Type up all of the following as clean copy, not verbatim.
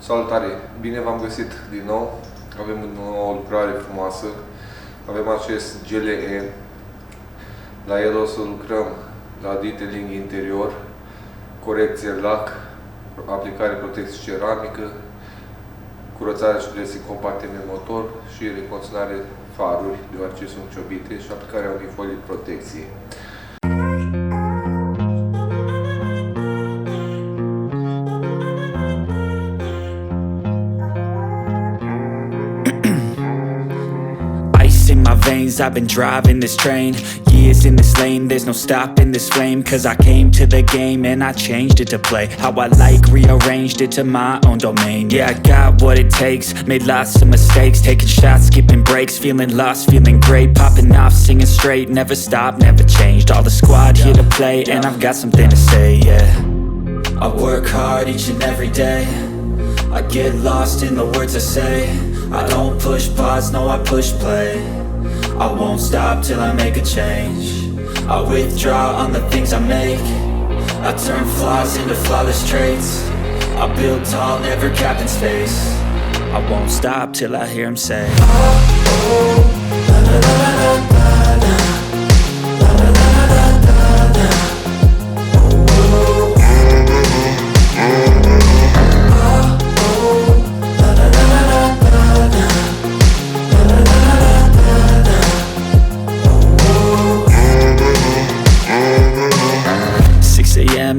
Salutare! Bine v-am găsit din nou. Avem o lucrare frumoasă. Avem acest GLE. La el o să lucrăm la detailing interior, corecție lac, aplicare protecție ceramică, curățare și dressing compartiment motor și reconditionare faruri, deoarece sunt ciobite, și aplicarea unei folii protecție. In my veins, I've been driving this train. Years in this lane, there's no stopping this flame. Cause I came to the game and I changed it to play how I like, rearranged it to my own domain. Yeah, I got what it takes, made lots of mistakes, taking shots, skipping breaks, feeling lost, feeling great, popping off, singing straight, never stopped, never changed. All the squad here to play and I've got something to say, yeah. I work hard each and every day, I get lost in the words I say. I don't push pause, no, I push play. I won't stop till I make a change. I withdraw on the things I make. I turn flaws into flawless traits. I build tall, never capped in space. I won't stop till I hear him say, oh, la la la la la la, la la la la la la, oh, oh.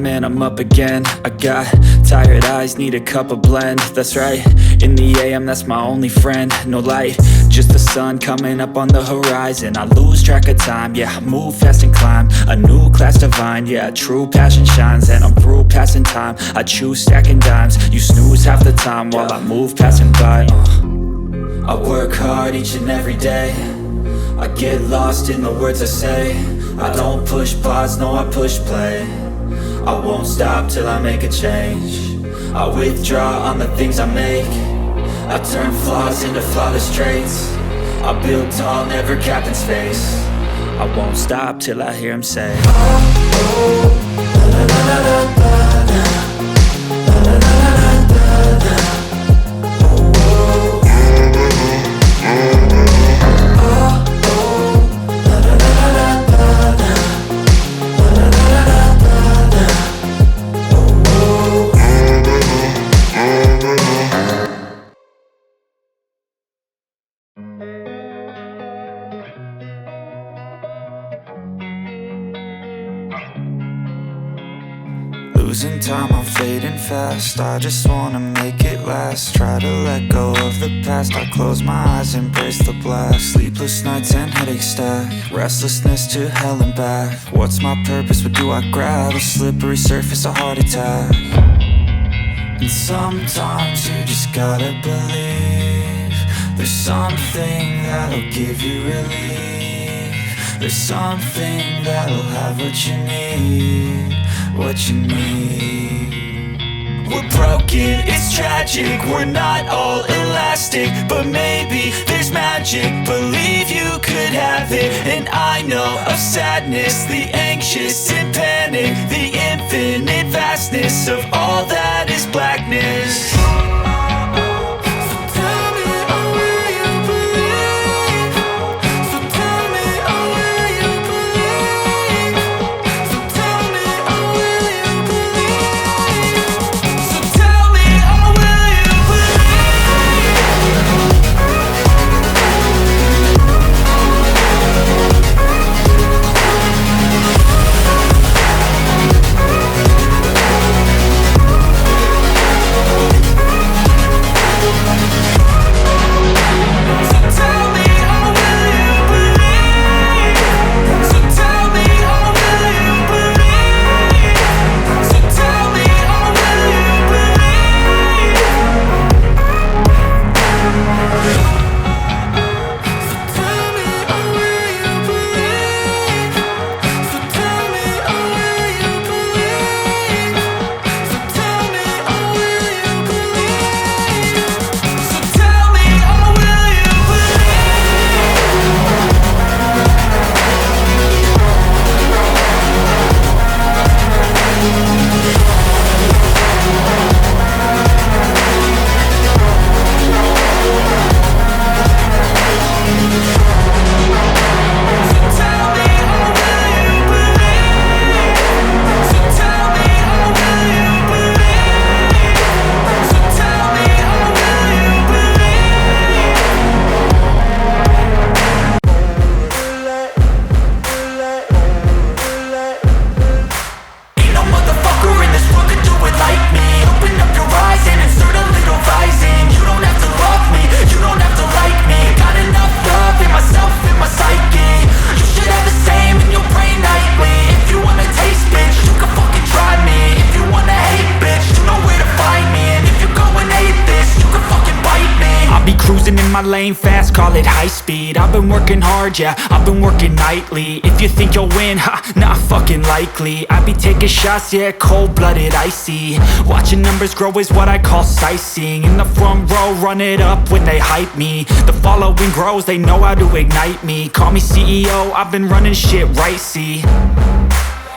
And I'm up again. I got tired eyes, need a cup of blend. That's right, in the AM, that's my only friend. No light, just the sun coming up on the horizon. I lose track of time, yeah, I move fast and climb a new class divine, yeah, true passion shines. And I'm through passing time, I choose stacking dimes. You snooze half the time while I move passing by. I work hard each and every day, I get lost in the words I say. I don't push pause, no, I push play. I won't stop till I make a change. I withdraw on the things I make. I turn flaws into flawless traits. I build tall, never capped in space. I won't stop till I hear him say, oh, oh, la la la la la la, la la la la la la, oh, oh. Losing time, I'm fading fast. I just wanna make it last. Try to let go of the past. I close my eyes, embrace the blast. Sleepless nights and headaches stack. Restlessness to hell and back. What's my purpose? What do I grab? A slippery surface, a heart attack. And sometimes you just gotta believe there's something that'll give you relief. There's something that'll have what you need, what you need. We're broken, it's tragic, we're not all elastic, but maybe there's magic, believe you could have it. And I know of sadness, the anxious and panic, the infinite vastness of all that is blackness. in my lane fast, call it high speed. I've been working hard, yeah, I've been working nightly. If you think you'll win, ha, not fucking likely. I be taking shots, yeah, cold-blooded, icy. Watching numbers grow is what I call sightseeing. In the front row, run it up when they hype me. The following grows, they know how to ignite me. Call me CEO, I've been running shit right, see.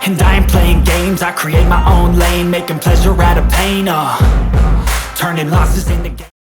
And I ain't playing games, I create my own lane, making pleasure out of pain, turning losses into gains.